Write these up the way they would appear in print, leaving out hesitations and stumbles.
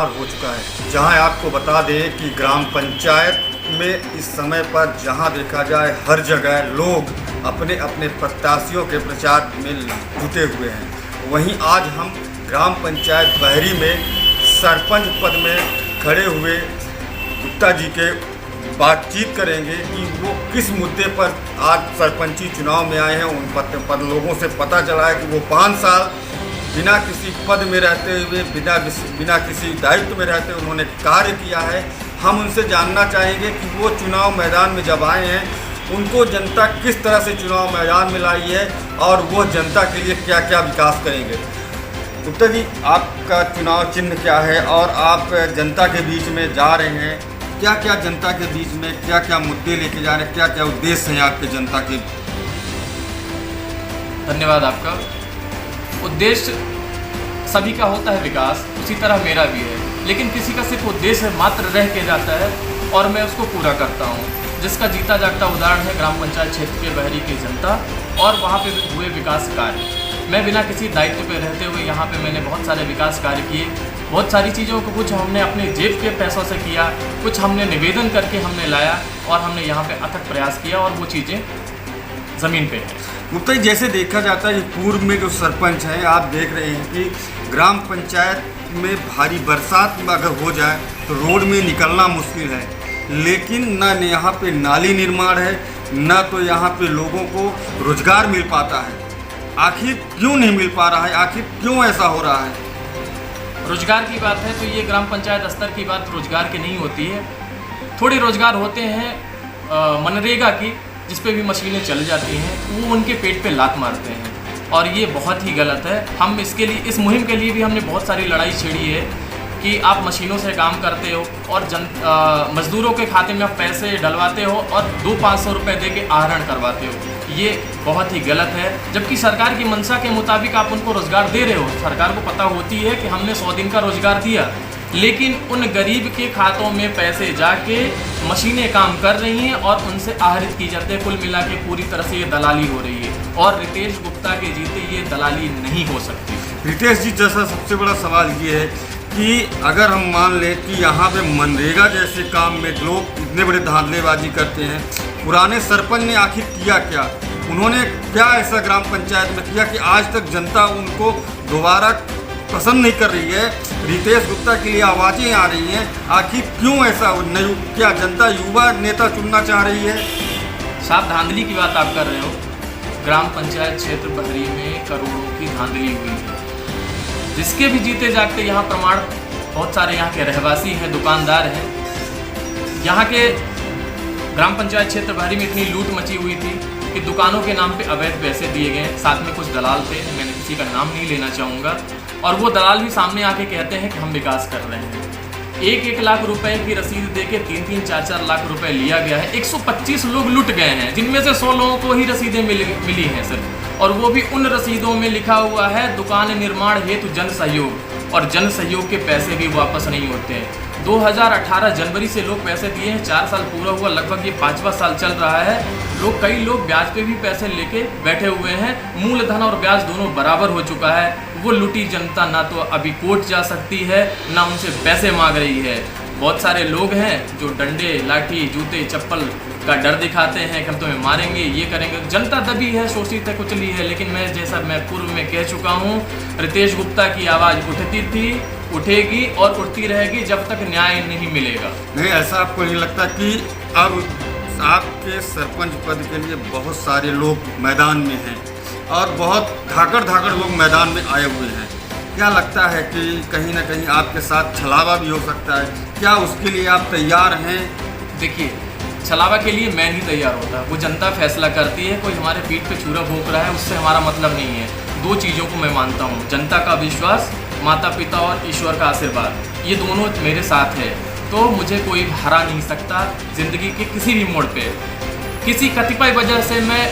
शुमार हो चुका है। जहां आपको बता दें कि ग्राम पंचायत में इस समय पर जहां देखा जाए हर जगह लोग अपने अपने प्रत्याशियों के प्रचार में जुटे हुए हैं। वहीं आज हम ग्राम पंचायत बहरी में सरपंच पद में खड़े हुए गुप्ता जी के बातचीत करेंगे कि वो किस मुद्दे पर आज सरपंची चुनाव में आए हैं। उन पर लोगों से पता चला है कि वो 5 साल बिना किसी पद में रहते हुए, बिना किसी दायित्व में रहते उन्होंने कार्य किया है। हम उनसे जानना चाहेंगे कि वो चुनाव मैदान में जब आए हैं उनको जनता किस तरह से चुनाव मैदान में लाई है और वो जनता के लिए क्या क्या विकास करेंगे। गुप्ता जी, आपका चुनाव चिन्ह क्या है और आप जनता के बीच में जा रहे हैं, क्या क्या जनता के बीच में क्या क्या मुद्दे लेके जा रहे हैं, क्या क्या उद्देश्य हैं आपके जनता के? धन्यवाद आपका। उद्देश्य सभी का होता है विकास, उसी तरह मेरा भी है, लेकिन किसी का सिर्फ उद्देश्य मात्र रह के जाता है और मैं उसको पूरा करता हूँ, जिसका जीता जागता उदाहरण है ग्राम पंचायत क्षेत्र के बहरी की जनता और वहाँ पे हुए विकास कार्य। मैं बिना किसी दायित्व पे रहते हुए यहाँ पे मैंने बहुत सारे विकास कार्य किए। बहुत सारी चीज़ों को कुछ हमने अपने जेब के पैसों से किया, कुछ हमने निवेदन करके हमने लाया और हमने यहाँ पे अथक प्रयास किया और वो चीज़ें ज़मीन पे हैं। गुप्ता जी, जैसे देखा जाता है पूर्व में जो सरपंच हैं, आप देख रहे हैं कि ग्राम पंचायत में भारी बरसात अगर हो जाए तो रोड में निकलना मुश्किल है, लेकिन न यहाँ पे नाली निर्माण है, न तो यहाँ पे लोगों को रोजगार मिल पाता है। आखिर क्यों नहीं मिल पा रहा है, आखिर क्यों ऐसा हो रहा है? रोजगार की बात है तो ये ग्राम पंचायत स्तर की बात रोजगार की नहीं होती है। थोड़े रोजगार होते हैं मनरेगा की, जिस पे भी मशीनें चल जाती हैं, वो उनके पेट पे लात मारते हैं और ये बहुत ही गलत है। हम इसके लिए, इस मुहिम के लिए भी हमने बहुत सारी लड़ाई छेड़ी है कि आप मशीनों से काम करते हो और मजदूरों के खाते में आप पैसे डलवाते हो और 200-500 रुपये दे के आहरण करवाते हो। ये बहुत ही गलत है। जबकि सरकार की मंशा के मुताबिक आप उनको रोज़गार दे रहे हो, सरकार को पता होती है कि हमने 100 दिन का रोज़गार दिया, लेकिन उन गरीब के खातों में पैसे जाके मशीनें काम कर रही हैं और उनसे आहरित की जाती है। कुल मिला के पूरी तरह से ये दलाली हो रही है और रितेश गुप्ता के जीते ये दलाली नहीं हो सकती। रितेश जी, जैसा सबसे बड़ा सवाल ये है कि अगर हम मान लें कि यहाँ पे मनरेगा जैसे काम में लोग इतने बड़े धांधलेबाजी करते हैं, पुराने सरपंच ने आखिर किया क्या? उन्होंने क्या ऐसा ग्राम पंचायत में किया कि आज तक जनता उनको दोबारा पसंद नहीं कर रही है? रितेश गुप्ता के लिए आवाज़ें आ रही हैं, आखिर क्यों ऐसा नहीं? क्या जनता युवा नेता चुनना चाह रही है? साहब, धांधली की बात आप कर रहे हो। ग्राम पंचायत क्षेत्र बहरी में करोड़ों की धांधली हुई है, जिसके भी जीते जागते यहाँ प्रमाण बहुत सारे यहाँ के रहवासी हैं, दुकानदार हैं। यहाँ के ग्राम पंचायत क्षेत्र बहरी में इतनी लूट मची हुई थी कि दुकानों के नाम पे अवैध पैसे दिए गए। साथ में कुछ दलाल थे, मैंने किसी का नाम नहीं लेना चाहूँगा, और वो दलाल भी सामने आके कहते हैं कि हम विकास कर रहे हैं। 1-1 लाख रुपए की रसीद दे के 3-3, 4-4 लाख रुपए लिया गया है। 125 लोग लुट गए हैं, जिनमें से 100 लोगों को ही रसीदें मिली हैं सिर्फ, और वो भी उन रसीदों में लिखा हुआ है दुकान निर्माण हेतु जन सहयोग, और जन सहयोग के पैसे भी वापस नहीं होते हैं। 2018 जनवरी से लोग पैसे दिए हैं, 4 साल पूरा हुआ, लगभग ये 5वां साल चल रहा है। कई लोग ब्याज पे भी पैसे लेके बैठे हुए हैं। मूलधन और ब्याज दोनों बराबर हो चुका है। वो लुटी जनता ना तो अभी कोर्ट जा सकती है, ना उनसे पैसे मांग रही है। बहुत सारे लोग हैं जो डंडे, लाठी, जूते, चप्पल का डर दिखाते हैं कि हम तुम्हें मारेंगे, ये करेंगे। जनता दबी है, शोषित है, कुचली है। लेकिन मैं पूर्व में कह चुका हूँ, रितेश गुप्ता की आवाज़ उठती थी, उठेगी और उठती रहेगी जब तक न्याय नहीं मिलेगा। नहीं, ऐसा आपको नहीं लगता कि अब आपके सरपंच पद के लिए बहुत सारे लोग मैदान में हैं और बहुत धाकड़ लोग मैदान में आए हुए हैं? क्या लगता है कि कहीं ना कहीं आपके साथ छलावा भी हो सकता है? क्या उसके लिए आप तैयार हैं? देखिए, छलावा के लिए मैं नहीं तैयार होता, वो जनता फैसला करती है। कोई हमारे पीठ पे छुरा भोंक रहा है, उससे हमारा मतलब नहीं है। 2 चीज़ों को मैं मानता हूँ, जनता का विश्वास, माता पिता और ईश्वर का आशीर्वाद, ये दोनों मेरे साथ है, तो मुझे कोई हरा नहीं सकता ज़िंदगी के किसी भी मोड़ पे। किसी कतिपय वजह से मैं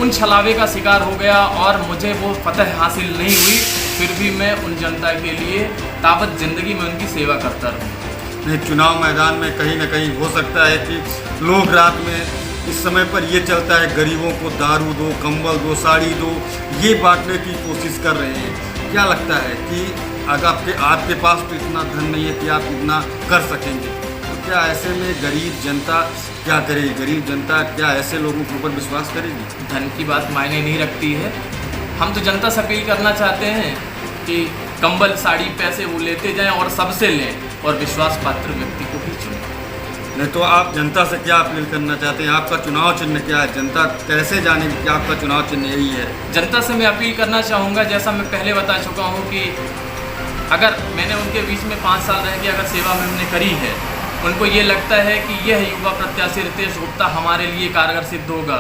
उन छलावे का शिकार हो गया और मुझे वो फतह हासिल नहीं हुई, फिर भी मैं उन जनता के लिए ताबत ज़िंदगी में उनकी सेवा करता रहूँ। चुनाव मैदान में कहीं ना कहीं हो सकता है कि लोग रात में, इस समय पर ये चलता है, गरीबों को दारू दो, कंबल दो, साड़ी दो, ये बांटने की कोशिश कर रहे हैं। क्या लगता है कि अगर आपके पास तो इतना धन नहीं है कि आप इतना कर सकेंगे, तो क्या ऐसे में गरीब जनता क्या करेगी? गरीब जनता क्या ऐसे लोगों के ऊपर विश्वास करेगी? धन की बात मायने नहीं रखती है। हम तो जनता से अपील करना चाहते हैं कि कंबल, साड़ी, पैसे वो लेते जाएं और सबसे लें और विश्वास पात्र व्यक्ति को ही चुनें। नहीं तो आप जनता से क्या अपील करना चाहते हैं? आपका चुनाव चिन्ह क्या है? जनता कैसे जानेगी कि आपका चुनाव चिन्ह यही है? जनता से मैं अपील करना चाहूँगा, जैसा मैं पहले बता चुका हूँ कि अगर मैंने उनके बीच में 5 साल रह के अगर सेवा में हमने करी है, उनको ये लगता है कि यह युवा प्रत्याशी रितेश गुप्ता हमारे लिए कारगर सिद्ध होगा,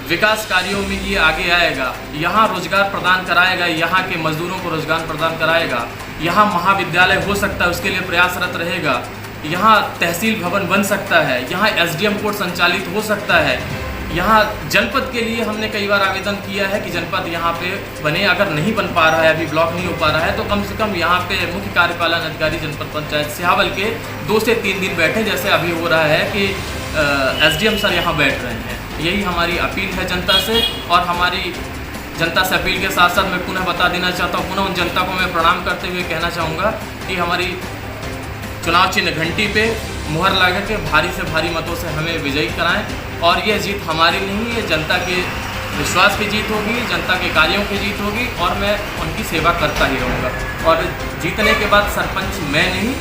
विकास कार्यों में ये आगे आएगा, यहाँ रोजगार प्रदान कराएगा, यहाँ के मजदूरों को रोजगार प्रदान कराएगा, यहाँ महाविद्यालय हो सकता है उसके लिए प्रयासरत रहेगा, यहाँ तहसील भवन बन सकता है, यहाँ एसडीएम कोर्ट संचालित हो सकता है, यहाँ जनपद के लिए हमने कई बार आवेदन किया है कि जनपद यहाँ पे बने। अगर नहीं बन पा रहा है, अभी ब्लॉक नहीं हो पा रहा है, तो कम से कम यहाँ पे मुख्य कार्यपालन अधिकारी जनपद पंचायत सिहावल के 2 से 3 दिन बैठे, जैसे अभी हो रहा है कि एसडीएम सर यहाँ बैठ रहे हैं। यही हमारी अपील है जनता से। और हमारी जनता से अपील के साथ साथ मैं पुनः बता देना चाहता हूँ, पुनः उन जनता को मैं प्रणाम करते हुए कहना चाहूँगा कि हमारी चुनाव चिन्ह घंटी पे मुहर लगा के भारी से भारी मतों से हमें विजयी कराएं। और यह जीत हमारी नहीं, ये जनता के विश्वास की जीत होगी, जनता के कार्यों की जीत होगी और मैं उनकी सेवा करता ही रहूँगा। और जीतने के बाद सरपंच मैं नहीं,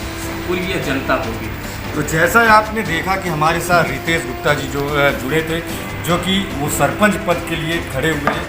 पूरी ये जनता होगी। तो जैसा आपने देखा कि हमारे साथ रितेश गुप्ता जी जो जुड़े थे, जो कि वो सरपंच पद के लिए खड़े हुए हैं,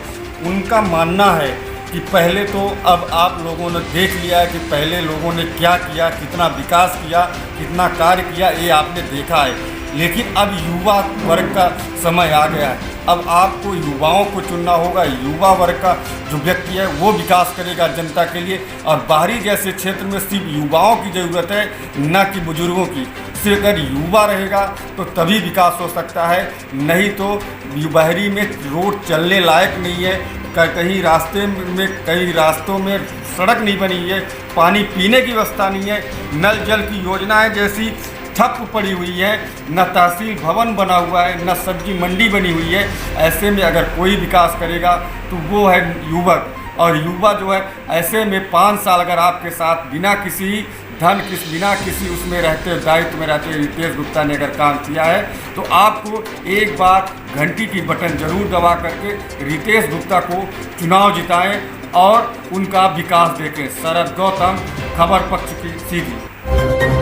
उनका मानना है कि पहले तो अब आप लोगों ने देख लिया है कि पहले लोगों ने क्या किया, कितना विकास किया, कितना कार्य किया, ये आपने देखा है। लेकिन अब युवा वर्ग का समय आ गया है। अब आपको युवाओं को चुनना होगा। युवा वर्ग का जो व्यक्ति है वो विकास करेगा जनता के लिए। और बाहरी जैसे क्षेत्र में सिर्फ युवाओं की ज़रूरत है, न कि बुजुर्गों की। सिर्फ अगर युवा रहेगा तो तभी विकास हो सकता है, नहीं तो बाहरी में रोड चलने लायक नहीं है। कहीं कई रास्तों में सड़क नहीं बनी है, पानी पीने की व्यवस्था नहीं है, नल जल की योजनाएं जैसी ठप पड़ी हुई है, न तहसील भवन बना हुआ है, न सब्जी मंडी बनी हुई है। ऐसे में अगर कोई विकास करेगा तो वो है युवक। और युवा जो है, ऐसे में 5 साल अगर आपके साथ बिना किसी बिना किसी उसमें रहते दायित्व में रहते रितेश गुप्ता ने अगर काम किया है, तो आपको एक बार घंटी की बटन जरूर दबा करके रितेश गुप्ता को चुनाव जिताएं और उनका विकास देखें। शरद गौतम, खबर पक्ष की सीधी।